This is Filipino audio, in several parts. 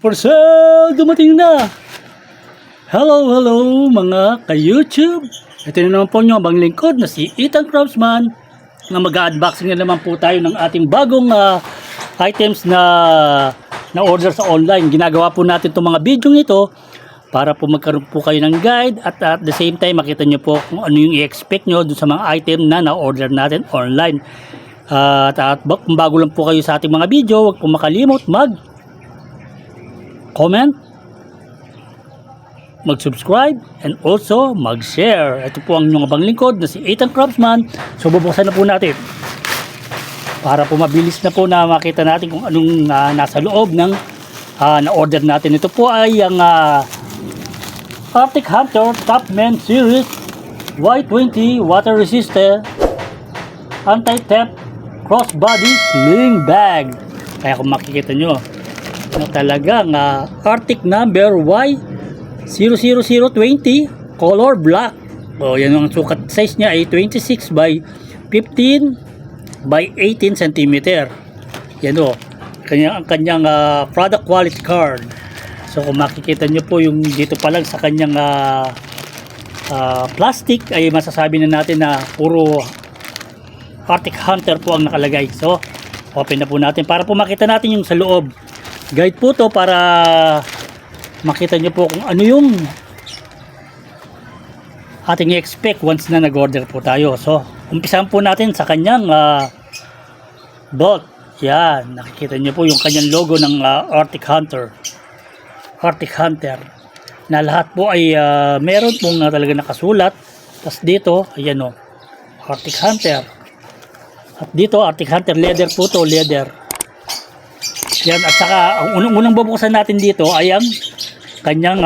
For sale, dumating na! Hello mga ka-YouTube! Ito na naman po nyo abang lingkod na si Ethan Craftsman na mag-unboxing na naman po tayo ng ating bagong items na order sa online. Ginagawa po natin itong mga video ito para po magkaroon po kayo ng guide at at the same time makita nyo po kung ano yung i-expect nyo dun sa mga item na na-order natin online. At kung bago lang po kayo sa ating mga video, huwag po makalimot comment, mag-subscribe, and also mag-share. Ito po ang inyong abang lingkod na si Ethan Craftsman. So bubuksan na po natin para po mabilis na po na makita natin kung anong nasa loob ng na-order natin. Ito po ay ang Arctic Hunter Top Men Series Y20 Water Resistant Anti-Theft Crossbody Sling Bag. Kaya kung makikita nyo na talagang Arctic number Y00020 color black. O yan ang sukat size niya ay 26 by 15 by 18 cm. Yan o ang kanyang product quality card. So kung makikita nyo po yung dito pa lang sa kanyang plastic ay masasabi na natin na puro Arctic Hunter po ang nakalagay. So open na po natin para po makita natin yung sa loob. Guide po to para makita nyo po kung ano yung ating i-expect once na nag-order po tayo. So umpisahan po natin sa kanyang belt. Yan, nakikita nyo po yung kanyang logo ng Arctic Hunter na lahat po ay meron pong talaga nakasulat. Tapos dito ayan o, Arctic Hunter, at dito Arctic Hunter leather po to, leather. Yan, at saka ang unang bubuksan natin dito ay ang kanyang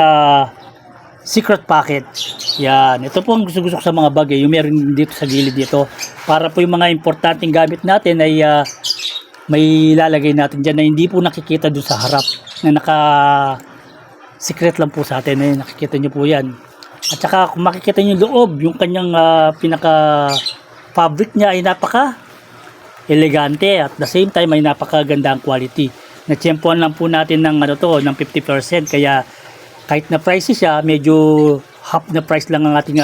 secret packet. Yan, ito po ang gusto sa mga bag yung meron dito sa gilid dito para po yung mga importanteng gamit natin ay may lalagay natin dyan na hindi po nakikita doon sa harap, na naka secret lang po sa atin. Ay, nakikita nyo po yan. At saka kung makikita nyo yung loob, yung kanyang pinaka fabric niya ay napaka elegante at the same time ay napakagandang quality. Na-tsempuan lang po natin ng ng 50%, kaya kahit na price siya, medyo half na price lang ang ating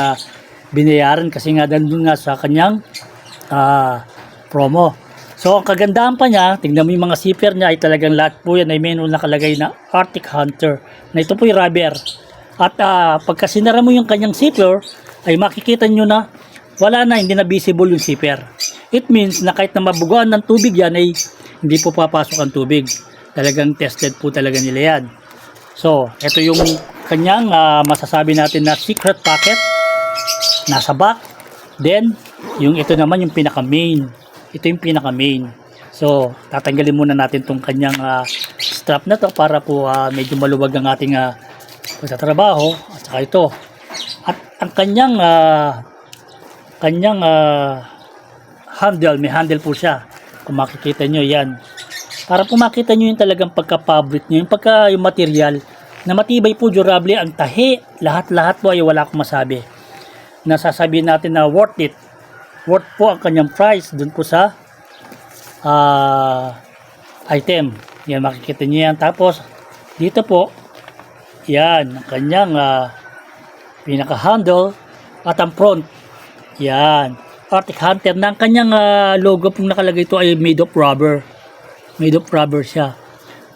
binayaran kasi nga doon nga sa kanyang promo. So ang kagandahan pa niya, tingnan mo yung mga zipper niya ay talagang lahat po yan ay meron nakalagay na Arctic Hunter, na ito po yung rubber. At pagka sinara mo yung kanyang zipper ay makikita nyo na wala na, hindi na visible yung zipper. It means na kahit na mabuguan ng tubig yan ay hindi po papasok ang tubig. Talagang tested po talaga nila yan. So ito yung kanyang masasabi natin na secret packet nasa back. Then yung ito naman yung pinaka main. Ito yung pinaka main. So tatanggalin muna natin tong kanyang strap na to para po medyo maluwag ang ating pagtatrabaho. At saka ito. At ang kanyang handle, may handle po siya. Kung makikita nyo yan. Para po makita nyo yung talagang pagka-fabric nyo, yung material na matibay po, durable, ang tahi, lahat-lahat po ay wala akong masabi. Nasasabihin natin na worth it. Worth po ang kanyang price dun po sa item. Yan, makikita nyo yan. Tapos, dito po, yan, ang kanyang pinaka-handle at ang front. Yan, Arctic Hunter na ang kanyang logo pong nakalagay ito ay made of rubber. Made of rubber siya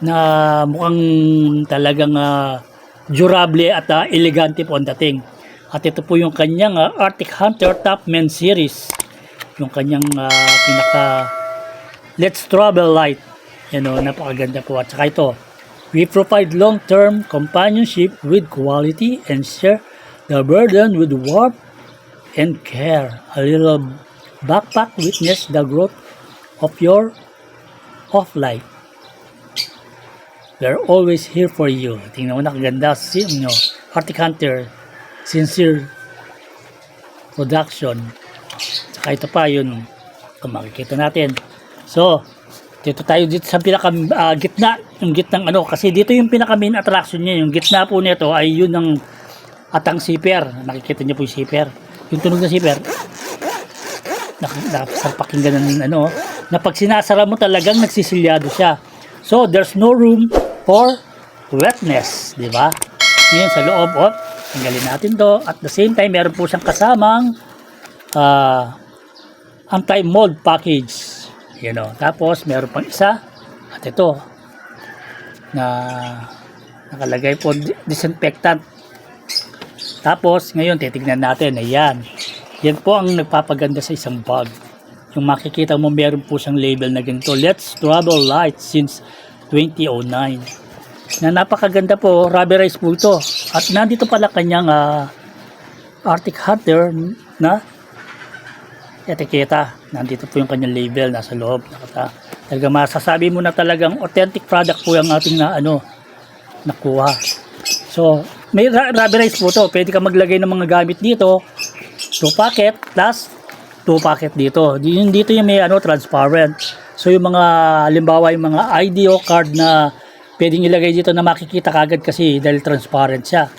na mukhang talagang durable at elegante po ang dating. At ito po yung kanyang Arctic Hunter Top Men Series, yung kanyang pinaka Let's Travel Light. Yan o, napakaganda po. At saka ito, we provide long-term companionship with quality and share the burden with warmth and care. A little backpack witness the growth of your life. We're always here for you. Tingnan mo, nakaganda Arctic Hunter sincere production. Saka ito pa yun, kung makikita natin. So dito tayo dito sa pinaka gitna, yung gitnang kasi dito yung pinaka main attraction niya. Yung gitna po nito ay yun ng atang zipper. Nakikita niyo po yung zipper, yung tunog ng zipper. Nakapakinggan ng na pag sinasara mo talagang nagsisilyado siya. So there's no room for wetness, di ba? Ngayon sa loob, tanggalin natin to. At the same time, meron po siyang kasamang anti-mold package. Yan o. Tapos, meron pang isa. At ito, na nakalagay po disinfectant. Tapos, ngayon, titignan natin. Ayan. Yan po ang nagpapaganda sa isang bag. Yung makikita mo, meron po siyang label na ganito. Let's Travel Light since 2009. Na napakaganda po, rubberized po ito. At nandito pala kanyang Arctic Hunter na etiketa. Nandito po yung kanyang label, nasa loob. Talaga masasabi mo na talagang authentic product po yung ating nakuha. So, may rubberized po ito. Pwede ka maglagay ng mga gamit dito. 2 packet plus 2 packet dito. Dito yung may transparent. So yung mga halimbawa yung mga ID o card na pwedeng ilagay dito na makikita kagad kasi dahil transparent siya.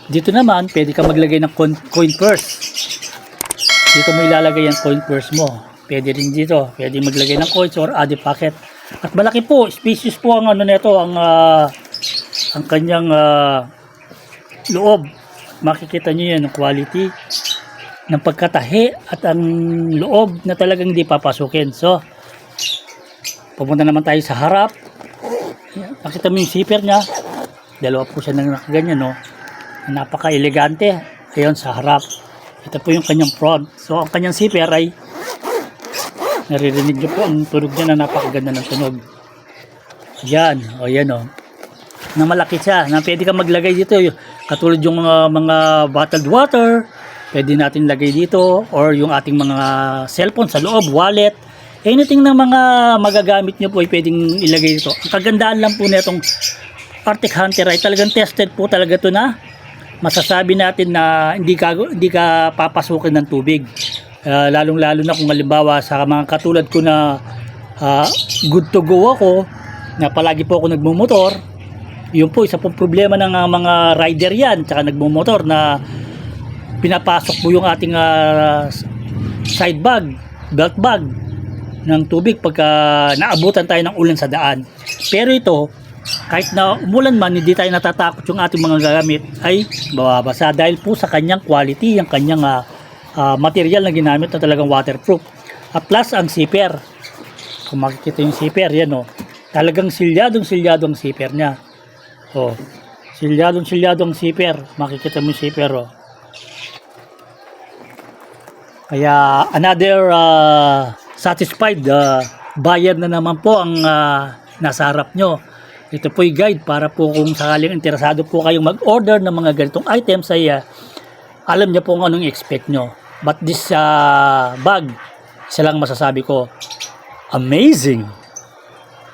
Dito naman pwede ka maglagay ng coin purse. Dito mo ilalagay yung coin purse mo. Pwede rin dito. Pwede maglagay ng coins or add packet. At malaki po, spacious po ang nito, ang kanyang loob. Makikita niyo yan, ang quality ng pagkatahi at ang loob na talagang hindi papasukin. So, pupunta naman tayo sa harap. Nakita mo yung zipper niya. Dalawa po siya nang nakaganyan, no? Napaka-elegante. Ayun, sa harap. Ito po yung kanyang front. So, ang kanyang zipper ay naririnig niyo po ang tunog niya na napakaganda ng tunog. Yan. O, yan, o. Na malaki siya. Na pwede ka maglagay dito. Katulad yung mga bottled water. Pwede natin lagay dito or yung ating mga cellphone sa loob, wallet, anything ng mga magagamit nyo po ay pwedeng ilagay dito. Ang kagandaan lang po nitong Arctic Hunter ay talagang tested po talaga to na masasabi natin na hindi ka papasukin ng tubig. Lalong-lalo na kung halimbawa sa mga katulad ko na good to go ako, na palagi po ako nagmumotor. Yun po, isa pong problema ng mga rider yan, tsaka nagmumotor na pinapasok po yung ating side bag, belt bag ng tubig pagka naabutan tayo ng ulan sa daan. Pero ito, kahit na umulan man, hindi tayo natatakot yung ating mga gagamit ay babasa dahil po sa kanyang quality, yung kanyang material na ginamit na talagang waterproof. At plus ang zipper. Kung makikita yung zipper, yan o. Talagang silyadong ang zipper niya. O, silyadong ang zipper. Makikita mo yung zipper o. Kaya another satisfied buyer na naman po ang nasa harap nyo. Ito po yung guide para po kung sakaling interesado po kayong mag-order ng mga ganitong items ay alam niyo po kung anong expect nyo. But this bag, isa lang masasabi ko, amazing.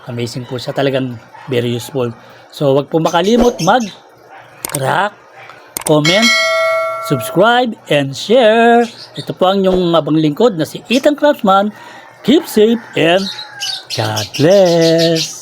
Amazing po siya, talagang very useful. So wag po makalimot mag-crack, comment, subscribe and share. Ito po ang inyong abang lingkod na si Ethan Craftsman. Keep safe and God bless.